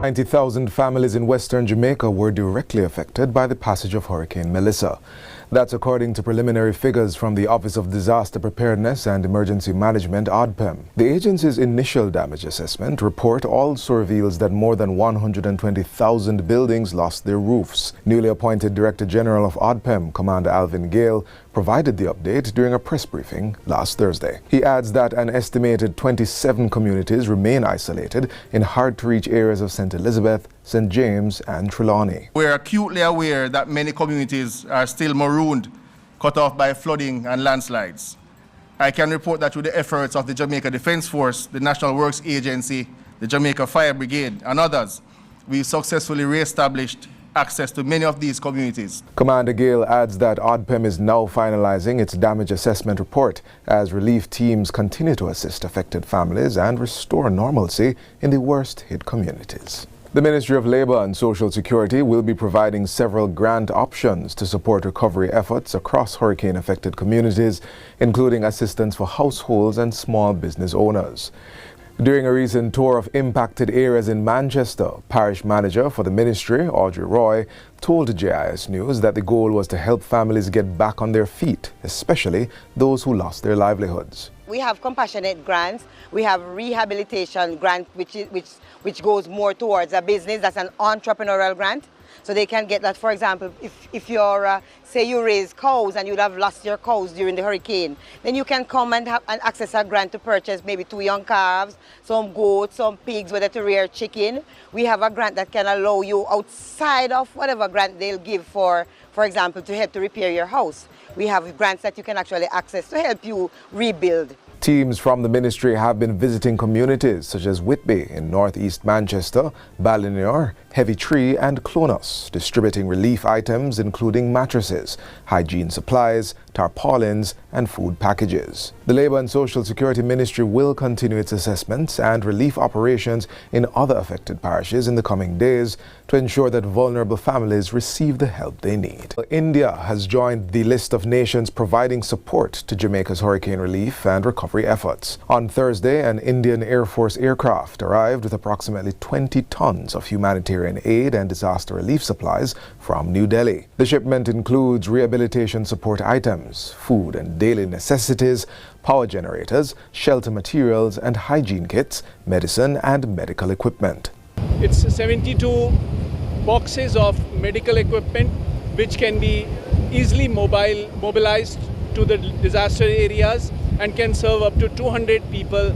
90,000 families in western Jamaica were directly affected by the passage of Hurricane Melissa. That's according to preliminary figures from the Office of Disaster Preparedness and Emergency Management, ODPEM. The agency's initial damage assessment report also reveals that more than 120,000 buildings lost their roofs. Newly appointed Director General of ODPEM, Commander Alvin Gale, provided the update during a press briefing last Thursday. He adds that an estimated 27 communities remain isolated in hard-to-reach areas of St. Elizabeth, St. James and Trelawney. We're acutely aware that many communities are still marooned, cut off by flooding and landslides. I can report that through the efforts of the Jamaica Defence Force, the National Works Agency, the Jamaica Fire Brigade and others, we've successfully re-established access to many of these communities. Commander Gale adds that ODPEM is now finalizing its damage assessment report as relief teams continue to assist affected families and restore normalcy in the worst-hit communities. The Ministry of Labour and Social Security will be providing several grant options to support recovery efforts across hurricane-affected communities, including assistance for households and small business owners. During a recent tour of impacted areas in Manchester, Parish Manager for the Ministry, Audrey Roy, told JIS News that the goal was to help families get back on their feet, especially those who lost their livelihoods. We have compassionate grants, we have rehabilitation grant which goes more towards a business. That's an entrepreneurial grant. So they can get that, for example, if you're, say you raise cows and you'd have lost your cows during the hurricane, then you can come and access a grant to purchase maybe 2 young calves, some goats, some pigs, whether to rear chicken. We have a grant that can allow you outside of whatever grant they'll give for example, to help to repair your house. We have grants that you can actually access to help you rebuild. Teams from the ministry have been visiting communities such as Whitby in northeast Manchester, Ballinaur, Heavy Tree and Clonos, distributing relief items including mattresses, hygiene supplies, tarpaulins and food packages. The Labour and Social Security Ministry will continue its assessments and relief operations in other affected parishes in the coming days to ensure that vulnerable families receive the help they need. India has joined the list of nations providing support to Jamaica's hurricane relief and recovery efforts. On Thursday, an Indian Air Force aircraft arrived with approximately 20 tons of humanitarian aid and disaster relief supplies from New Delhi. The shipment includes rehabilitation support items, food and daily necessities, power generators, shelter materials and hygiene kits, medicine and medical equipment. It's 72 boxes of medical equipment which can be easily mobilized to the disaster areas and can serve up to 200 people,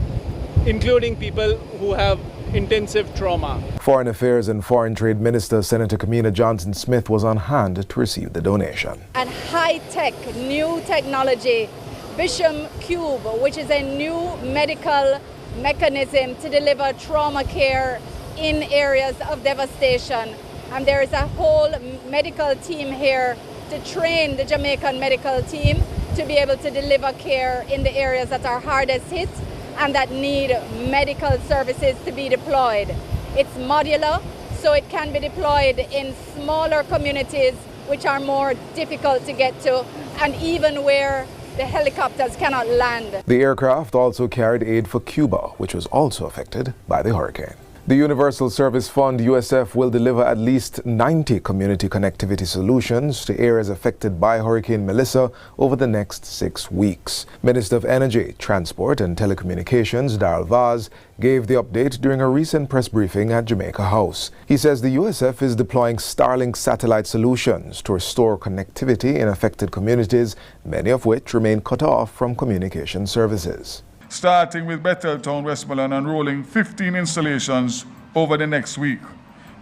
including people who have intensive trauma. Foreign Affairs and Foreign Trade Minister Senator Kamina Johnson-Smith was on hand to receive the donation. And high-tech, new technology, Bisham Cube, which is a new medical mechanism to deliver trauma care in areas of devastation. And there is a whole medical team here to train the Jamaican medical team to be able to deliver care in the areas that are hardest hit and that need medical services to be deployed. It's modular, so it can be deployed in smaller communities which are more difficult to get to, and even where the helicopters cannot land. The aircraft also carried aid for Cuba, which was also affected by the hurricane. The Universal Service Fund, USF, will deliver at least 90 community connectivity solutions to areas affected by Hurricane Melissa over the next 6 weeks. Minister of Energy, Transport and Telecommunications, Darrell Vaz, gave the update during a recent press briefing at Jamaica House. He says the USF is deploying Starlink satellite solutions to restore connectivity in affected communities, many of which remain cut off from communication services. Starting with Betheltown, Westmoreland, and rolling 15 installations over the next week.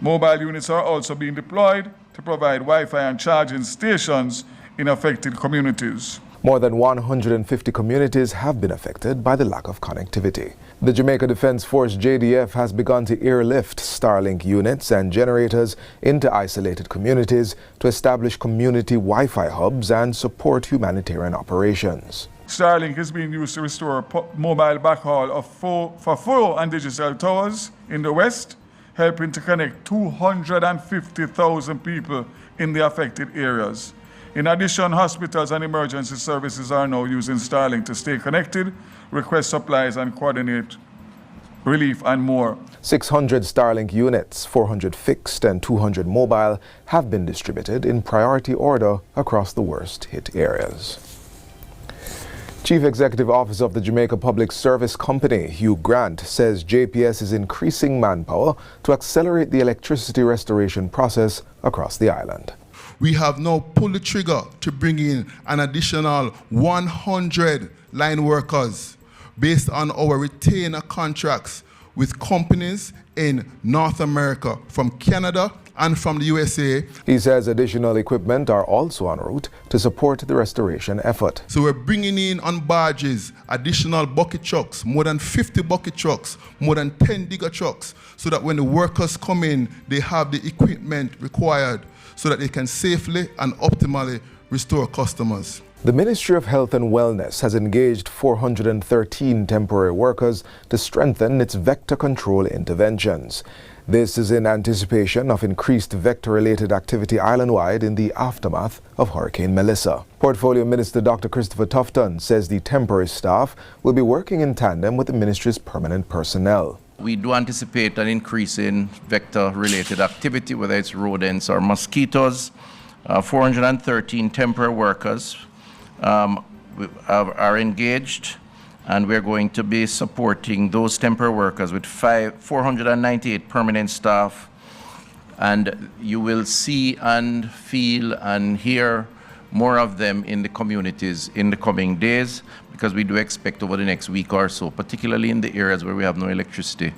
Mobile units are also being deployed to provide Wi-Fi and charging stations in affected communities. More than 150 communities have been affected by the lack of connectivity. The Jamaica Defence Force JDF has begun to airlift Starlink units and generators into isolated communities to establish community Wi-Fi hubs and support humanitarian operations. Starlink is being used to restore mobile backhaul for phone and digital towers in the west, helping to connect 250,000 people in the affected areas. In addition, hospitals and emergency services are now using Starlink to stay connected, request supplies, and coordinate relief and more. 600 Starlink units, 400 fixed and 200 mobile, have been distributed in priority order across the worst hit areas. Chief Executive Officer of the Jamaica Public Service Company, Hugh Grant, says JPS is increasing manpower to accelerate the electricity restoration process across the island. We have now pulled the trigger to bring in an additional 100 line workers based on our retainer contracts with companies in North America, from Canada and from the USA. He says additional equipment are also en route to support the restoration effort. So we're bringing in on barges additional bucket trucks, more than 50 bucket trucks, more than 10 digger trucks, so that when the workers come in, they have the equipment required so that they can safely and optimally restore customers. The Ministry of Health and Wellness has engaged 413 temporary workers to strengthen its vector control interventions. This is in anticipation of increased vector-related activity island-wide in the aftermath of Hurricane Melissa. Portfolio Minister Dr. Christopher Tufton says the temporary staff will be working in tandem with the ministry's permanent personnel. We do anticipate an increase in vector-related activity, whether it's rodents or mosquitoes. 413 temporary workers are engaged, and we're going to be supporting those temporary workers with 498 permanent staff. And you will see and feel and hear more of them in the communities in the coming days, because we do expect over the next week or so, particularly in the areas where we have no electricity,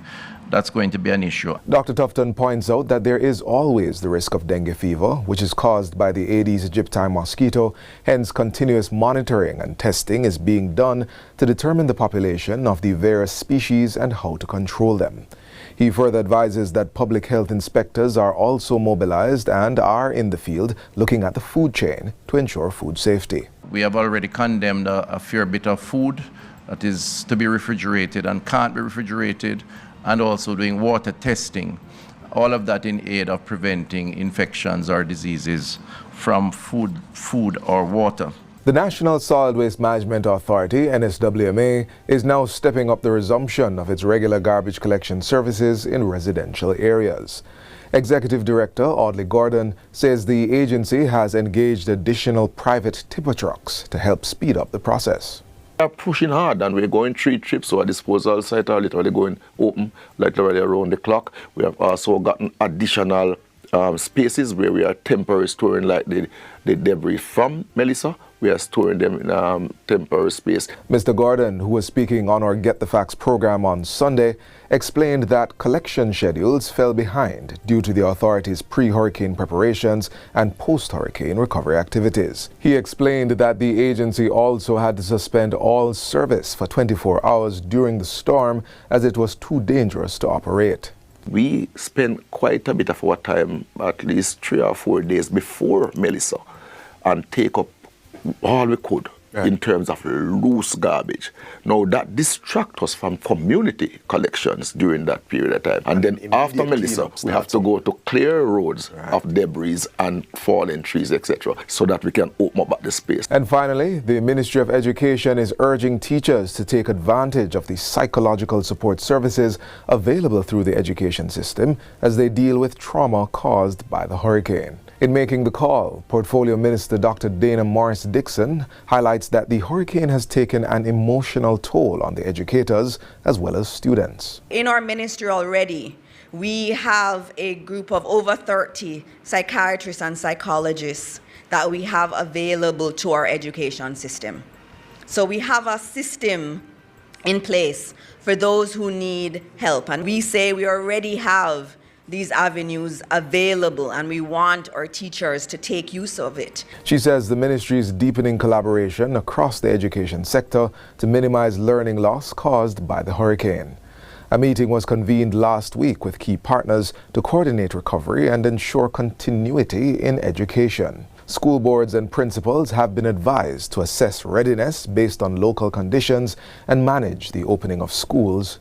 that's going to be an issue. Dr. Tufton points out that there is always the risk of dengue fever, which is caused by the Aedes aegypti mosquito. Hence, continuous monitoring and testing is being done to determine the population of the various species and how to control them. He further advises that public health inspectors are also mobilized and are in the field looking at the food chain to ensure food safety. We have already condemned a fair bit of food that is to be refrigerated and can't be refrigerated, and also doing water testing, all of that in aid of preventing infections or diseases from food or water. The National Solid Waste Management Authority, NSWMA, is now stepping up the resumption of its regular garbage collection services in residential areas. Executive Director Audley Gordon says the agency has engaged additional private tipper trucks to help speed up the process. We are pushing hard, and we're going 3 trips, so our disposal site are literally going open literally around the clock. We have also gotten additional spaces where we are temporarily storing like the debris from Melissa. We are storing them in temporary space. Mr. Gordon, who was speaking on our Get the Facts program on Sunday, explained that collection schedules fell behind due to the authority's pre-hurricane preparations and post-hurricane recovery activities. He explained that the agency also had to suspend all service for 24 hours during the storm as it was too dangerous to operate. We spent quite a bit of our time, at least 3 or 4 days before Melissa, and take up all we could in terms of loose garbage. Now that distracts us from community collections during that period of time. And then after Melissa, we have to go to clear roads of debris and fallen trees, etc., so that we can open up the space. And finally, the Ministry of Education is urging teachers to take advantage of the psychological support services available through the education system as they deal with trauma caused by the hurricane. In making the call, Portfolio Minister Dr. Dana Morris-Dixon highlights that the hurricane has taken an emotional toll on the educators as well as students. In our ministry already, we have a group of over 30 psychiatrists and psychologists that we have available to our education system. So we have a system in place for those who need help. And we say we already have these avenues available, and we want our teachers to take use of it. She says the ministry is deepening collaboration across the education sector to minimize learning loss caused by the hurricane. A meeting was convened last week with key partners to coordinate recovery and ensure continuity in education. School boards and principals have been advised to assess readiness based on local conditions and manage the opening of schools